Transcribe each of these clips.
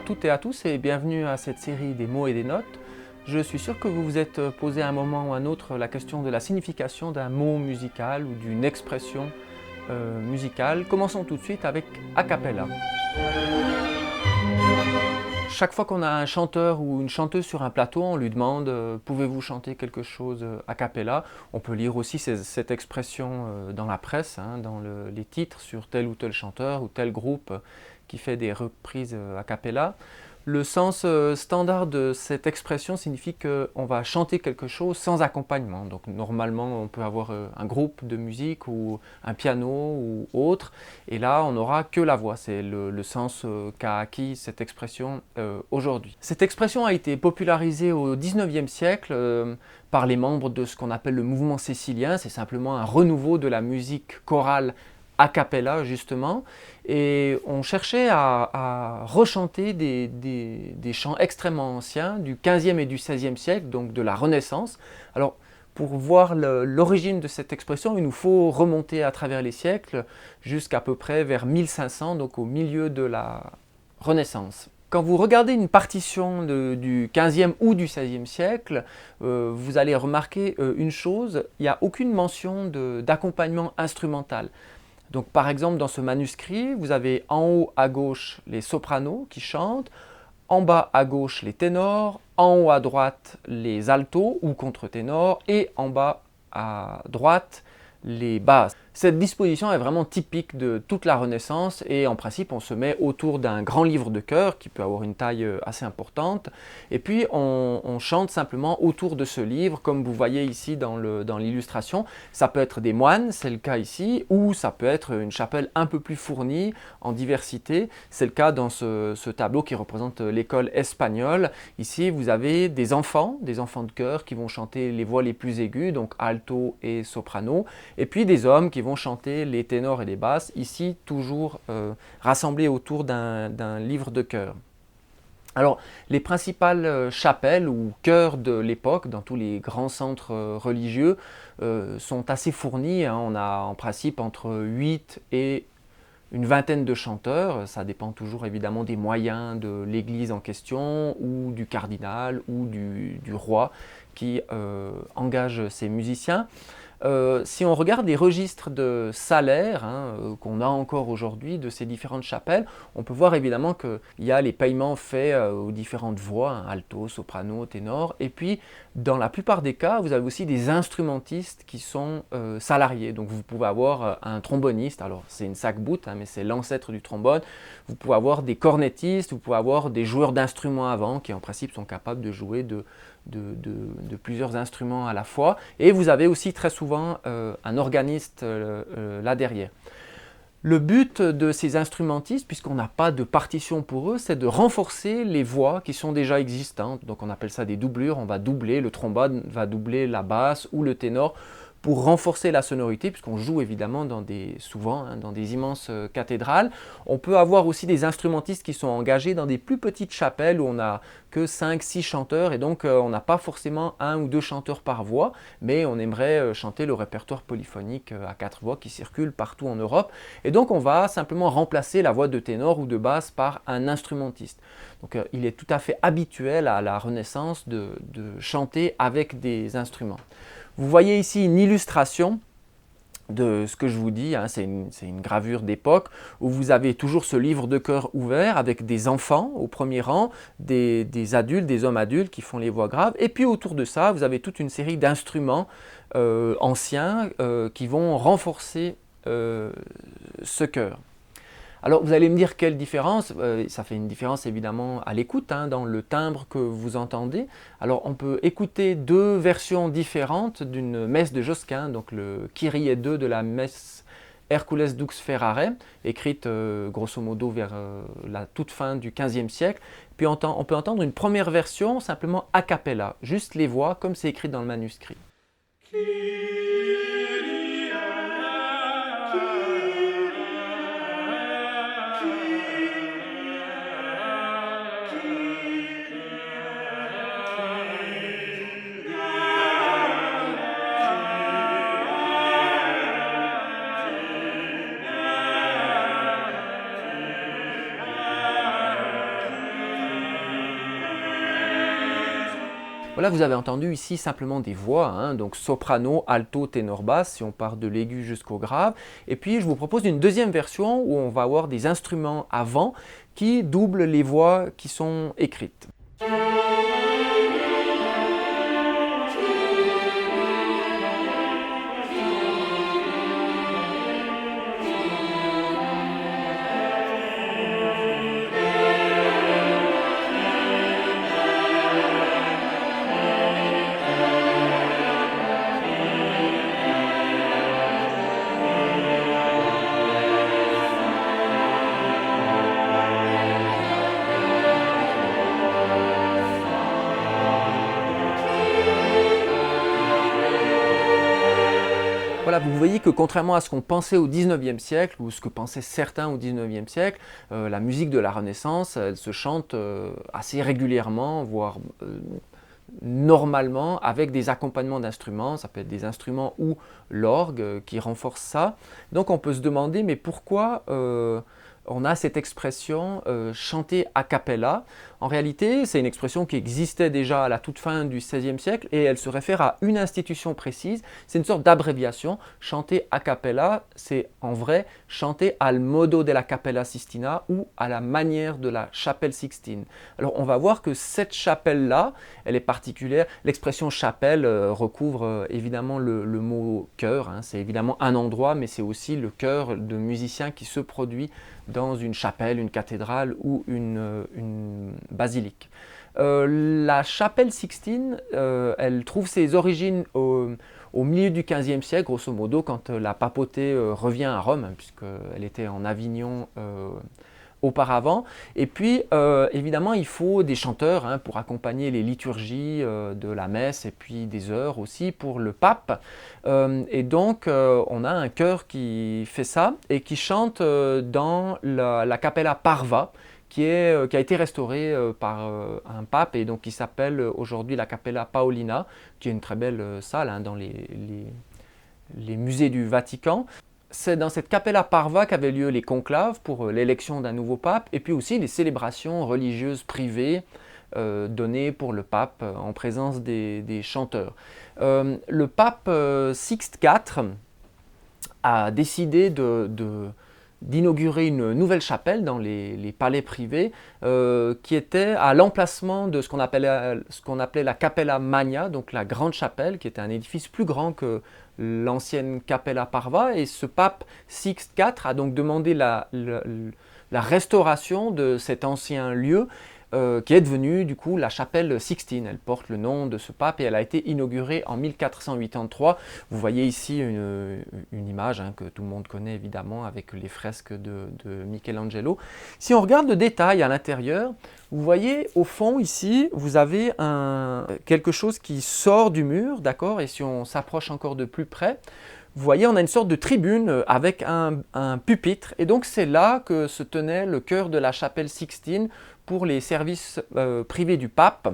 toutes et à tous et bienvenue à cette série des mots et des notes. Je suis sûr que vous vous êtes posé à un moment ou à un autre la question de la signification d'un mot musical ou d'une expression musicale. Commençons tout de suite avec a cappella. Chaque fois qu'on a un chanteur ou une chanteuse sur un plateau, on lui demande pouvez-vous chanter quelque chose a cappella. On peut lire aussi cette expression dans la presse, dans les titres sur tel ou tel chanteur ou tel groupe qui fait des reprises a cappella. Le sens standard de cette expression signifie qu'on va chanter quelque chose sans accompagnement. Donc normalement, on peut avoir un groupe de musique ou un piano ou autre, et là, on n'aura que la voix. C'est le sens qu'a acquis cette expression aujourd'hui. Cette expression a été popularisée au XIXe siècle par les membres de ce qu'on appelle le mouvement cécilien. C'est simplement un renouveau de la musique chorale a cappella justement, et on cherchait à rechanter des chants extrêmement anciens du XVe et du XVIe siècle, donc de la Renaissance. Alors pour voir l'origine de cette expression, il nous faut remonter à travers les siècles jusqu'à peu près vers 1500, donc au milieu de la Renaissance. Quand vous regardez une partition du XVe ou du XVIe siècle, vous allez remarquer une chose, il n'y a aucune mention d'accompagnement instrumental. Donc par exemple dans ce manuscrit, vous avez en haut à gauche les sopranos qui chantent, en bas à gauche les ténors, en haut à droite les altos ou contre-ténors et en bas à droite les basses. Cette disposition est vraiment typique de toute la Renaissance et en principe on se met autour d'un grand livre de chœur qui peut avoir une taille assez importante et puis on chante simplement autour de ce livre comme vous voyez ici dans l'illustration. Ça peut être des moines, c'est le cas ici, ou ça peut être une chapelle un peu plus fournie en diversité. C'est le cas dans ce tableau qui représente l'école espagnole. Ici vous avez des enfants de chœur qui vont chanter les voix les plus aiguës, donc alto et soprano, et puis des hommes qui vont chanter les ténors et les basses, ici toujours rassemblés autour d'un livre de chœur. Alors, les principales chapelles ou chœurs de l'époque, dans tous les grands centres religieux, sont assez fournis. On a en principe entre 8 et une vingtaine de chanteurs. Ça dépend toujours évidemment des moyens de l'église en question, ou du cardinal, ou du roi qui engage ces musiciens. Si on regarde les registres de salaire qu'on a encore aujourd'hui de ces différentes chapelles, on peut voir évidemment qu'il y a les paiements faits aux différentes voix, alto, soprano, ténor, et puis dans la plupart des cas, vous avez aussi des instrumentistes qui sont salariés. Donc vous pouvez avoir un tromboniste, alors c'est une sac-bout, mais c'est l'ancêtre du trombone. Vous pouvez avoir des cornettistes, vous pouvez avoir des joueurs d'instruments à vent qui en principe sont capables de jouer de plusieurs instruments à la fois, et vous avez aussi très souvent un organiste là derrière. Le but de ces instrumentistes, puisqu'on n'a pas de partition pour eux, c'est de renforcer les voix qui sont déjà existantes. Donc on appelle ça des doublures, on va doubler, le trombone va doubler la basse ou le ténor pour renforcer la sonorité, puisqu'on joue évidemment souvent dans des immenses cathédrales. On peut avoir aussi des instrumentistes qui sont engagés dans des plus petites chapelles où on n'a que 5-6 chanteurs, et donc on n'a pas forcément 1 ou 2 chanteurs par voix, mais on aimerait chanter le répertoire polyphonique à 4 voix qui circule partout en Europe, et donc on va simplement remplacer la voix de ténor ou de basse par un instrumentiste. Donc il est tout à fait habituel à la Renaissance de chanter avec des instruments. Vous voyez ici une illustration de ce que je vous dis, c'est une gravure d'époque où vous avez toujours ce livre de chœur ouvert avec des enfants au premier rang, des adultes, des hommes adultes qui font les voix graves, et puis autour de ça, vous avez toute une série d'instruments anciens qui vont renforcer ce chœur. Alors vous allez me dire quelle différence, ça fait une différence évidemment à l'écoute, dans le timbre que vous entendez. Alors on peut écouter deux versions différentes d'une messe de Josquin, donc le Kyrie 2 de la messe Hercules Dux Ferrare, écrite grosso modo vers la toute fin du XVe siècle. Puis on peut entendre une première version simplement a cappella, juste les voix comme c'est écrit dans le manuscrit. Voilà, vous avez entendu ici simplement des voix, hein, donc soprano, alto, ténor, basse, si on part de l'aigu jusqu'au grave. Et puis je vous propose une deuxième version où on va avoir des instruments avant qui doublent les voix qui sont écrites. Voilà, vous voyez que contrairement à ce qu'on pensait au XIXe siècle, ou ce que pensaient certains au XIXe siècle, la musique de la Renaissance, elle se chante assez régulièrement, voire normalement, avec des accompagnements d'instruments, ça peut être des instruments ou l'orgue qui renforce ça. Donc on peut se demander, mais pourquoi on a cette expression chanter a cappella? En réalité, c'est une expression qui existait déjà à la toute fin du XVIe siècle et elle se réfère à une institution précise. C'est une sorte d'abréviation. Chanter a cappella, c'est en vrai chanter al modo della Cappella Sistina ou à la manière de la chapelle Sixtine. Alors on va voir que cette chapelle-là, elle est particulière. L'expression chapelle recouvre évidemment le mot chœur, hein. C'est évidemment un endroit, mais c'est aussi le chœur de musiciens qui se produit dans une chapelle, une cathédrale ou une basilique. La chapelle Sixtine, elle trouve ses origines au milieu du XVe siècle, grosso modo, quand la papauté revient à Rome, hein, puisqu'elle était en Avignon auparavant. Et puis, évidemment, il faut des chanteurs hein, pour accompagner les liturgies de la messe et puis des heures aussi pour le pape. Et donc, on a un chœur qui fait ça et qui chante dans la Cappella Parva, qui a été restaurée par un pape et donc qui s'appelle aujourd'hui la Cappella Paolina, qui est une très belle salle hein, dans les musées du Vatican. C'est dans cette Cappella Parva qu'avaient lieu les conclaves pour l'élection d'un nouveau pape et puis aussi les célébrations religieuses privées données pour le pape en présence des chanteurs. Le pape Sixte IV a décidé d'inaugurer une nouvelle chapelle dans les palais privés qui était à l'emplacement de ce qu'on appelait la Cappella Magna, donc la grande chapelle, qui était un édifice plus grand que l'ancienne Cappella Parva. Et ce pape Sixte IV a donc demandé la restauration de cet ancien lieu qui est devenue du coup la chapelle Sixtine. Elle porte le nom de ce pape et elle a été inaugurée en 1483. Vous voyez ici une image hein, que tout le monde connaît évidemment avec les fresques de Michelangelo. Si on regarde le détail à l'intérieur, vous voyez au fond ici, vous avez quelque chose qui sort du mur, d'accord? Et si on s'approche encore de plus près, vous voyez, on a une sorte de tribune avec un pupitre. Et donc c'est là que se tenait le chœur de la chapelle Sixtine pour les services privés du pape.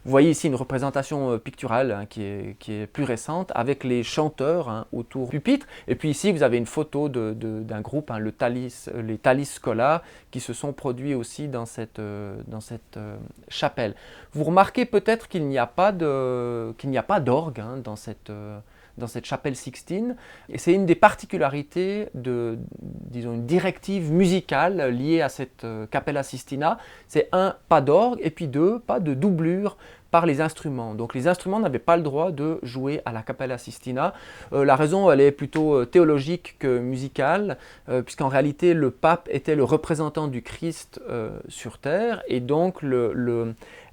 Vous voyez ici une représentation picturale hein, qui est plus récente avec les chanteurs hein, autour du pupitre. Et puis ici, vous avez une photo d'un groupe, hein, les Thalis Schola, qui se sont produits aussi dans cette chapelle. Vous remarquez peut-être qu'il n'y a pas d'orgue hein, dans cette chapelle Sixtine. Et c'est une des particularités disons, une directive musicale liée à cette Cappella Sistina. C'est un, pas d'orgue, et puis deux, pas de doublure par les instruments. Donc les instruments n'avaient pas le droit de jouer à la Cappella Sistina. La raison, elle est plutôt théologique que musicale, puisqu'en réalité, le pape était le représentant du Christ sur terre, et donc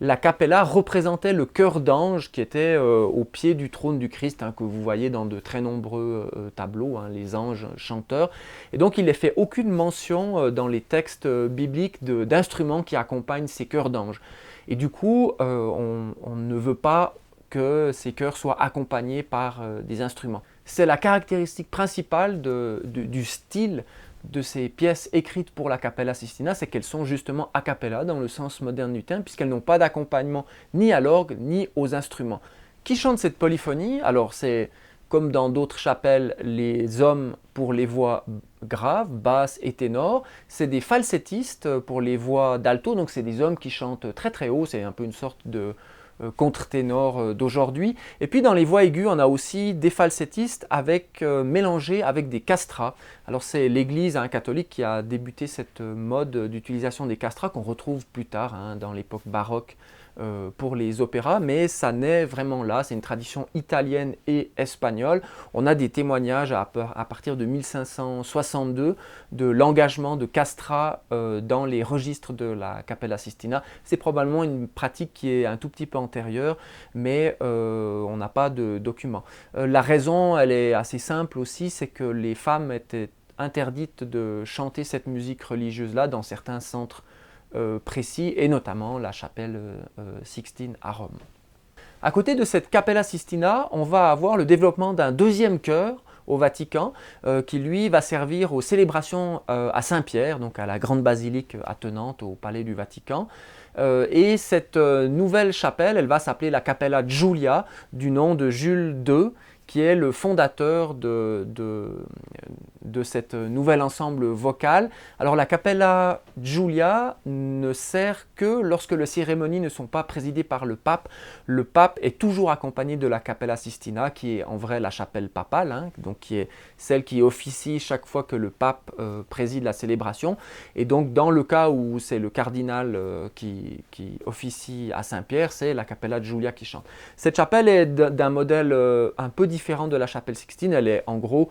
la Cappella représentait le chœur d'ange qui était au pied du trône du Christ, hein, que vous voyez dans de très nombreux tableaux, hein, les anges chanteurs. Et donc il n'est fait aucune mention dans les textes bibliques d'instruments qui accompagnent ces chœurs d'anges. Et du coup, on ne veut pas que ces chœurs soient accompagnés par des instruments. C'est la caractéristique principale du style de ces pièces écrites pour la Cappella Sistina, c'est qu'elles sont justement a cappella dans le sens moderne du terme, puisqu'elles n'ont pas d'accompagnement ni à l'orgue ni aux instruments. Qui chante cette polyphonie? Alors c'est comme dans d'autres chapelles, les hommes pour les voix graves, basses et ténors. C'est des falsettistes pour les voix d'alto, donc c'est des hommes qui chantent très très haut, c'est un peu une sorte contre-ténor d'aujourd'hui. Et puis dans les voix aiguës, on a aussi des falsettistes mélangés avec des castrats. Alors c'est l'Église catholique qui a débuté cette mode d'utilisation des castrats qu'on retrouve plus tard dans l'époque baroque pour les opéras, mais ça naît vraiment là, c'est une tradition italienne et espagnole. On a des témoignages à partir de 1562 de l'engagement de castrats dans les registres de la Cappella Sistina. C'est probablement une pratique qui est un tout petit peu antérieure, mais on n'a pas de documents. La raison, elle est assez simple aussi, c'est que les femmes étaient interdites de chanter cette musique religieuse-là dans certains centres précis, et notamment la chapelle Sixtine à Rome. À côté de cette Cappella Sistina, on va avoir le développement d'un deuxième chœur au Vatican, qui lui va servir aux célébrations à Saint-Pierre, donc à la grande basilique attenante au palais du Vatican. Et cette nouvelle chapelle, elle va s'appeler la Cappella Giulia, du nom de Jules II, qui est le fondateur de cet nouvel ensemble vocal. Alors la Cappella Giulia ne sert que lorsque les cérémonies ne sont pas présidées par le pape. Le pape est toujours accompagné de la Cappella Sistina, qui est en vrai la chapelle papale, donc qui est celle qui officie chaque fois que le pape préside la célébration. Et donc dans le cas où c'est le cardinal qui officie à Saint-Pierre, c'est la Cappella Giulia qui chante. Cette chapelle est d'un modèle un peu différent de la chapelle Sixtine. Elle est en gros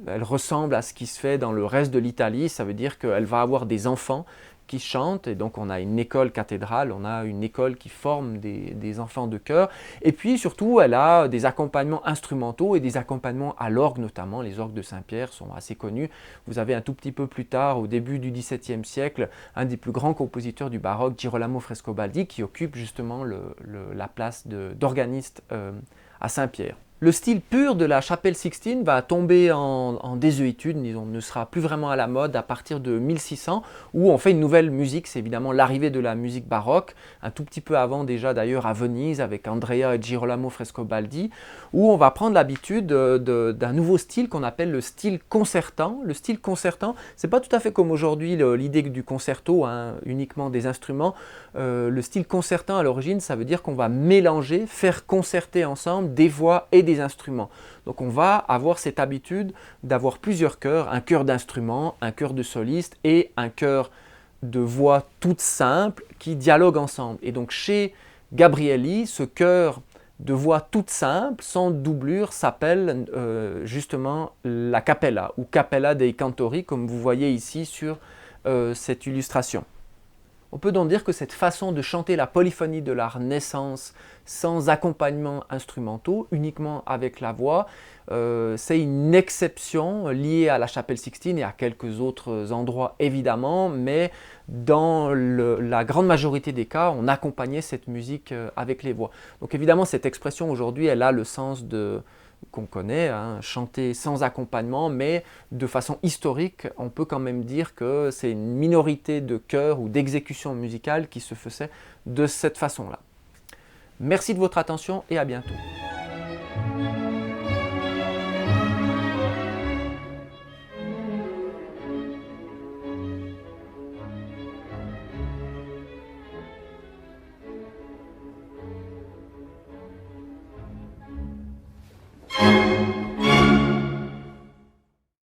elle ressemble à ce qui se fait dans le reste de l'Italie. Ça veut dire qu'elle va avoir des enfants qui chantent, et donc on a une école cathédrale, on a une école qui forme des enfants de chœur, et puis surtout elle a des accompagnements instrumentaux et des accompagnements à l'orgue notamment. Les orgues de Saint-Pierre sont assez connus. Vous avez un tout petit peu plus tard, au début du XVIIe siècle, un des plus grands compositeurs du baroque, Girolamo Frescobaldi, qui occupe justement la place d'organiste à Saint-Pierre. Le style pur de la chapelle Sixtine va tomber en désuétude, disons, ne sera plus vraiment à la mode à partir de 1600, où on fait une nouvelle musique. C'est évidemment l'arrivée de la musique baroque, un tout petit peu avant déjà d'ailleurs à Venise avec Andrea et Girolamo Frescobaldi, où on va prendre l'habitude d'un nouveau style qu'on appelle le style concertant. Le style concertant, c'est pas tout à fait comme aujourd'hui l'idée du concerto, uniquement des instruments. Le style concertant à l'origine, ça veut dire qu'on va mélanger, faire concerter ensemble des voix et des instruments. Donc on va avoir cette habitude d'avoir plusieurs chœurs, un chœur d'instruments, un chœur de solistes et un chœur de voix toutes simples qui dialoguent ensemble. Et donc chez Gabrieli, ce chœur de voix toutes simples, sans doublure, s'appelle justement la Cappella ou Cappella dei Cantori, comme vous voyez ici sur cette illustration. On peut donc dire que cette façon de chanter la polyphonie de la Renaissance sans accompagnement instrumentaux, uniquement avec la voix, c'est une exception liée à la chapelle Sixtine et à quelques autres endroits évidemment, mais dans la grande majorité des cas, on accompagnait cette musique avec les voix. Donc évidemment, cette expression aujourd'hui, elle a le sens qu'on connaît, chanter sans accompagnement, mais de façon historique, on peut quand même dire que c'est une minorité de chœurs ou d'exécutions musicales qui se faisaient de cette façon-là. Merci de votre attention et à bientôt.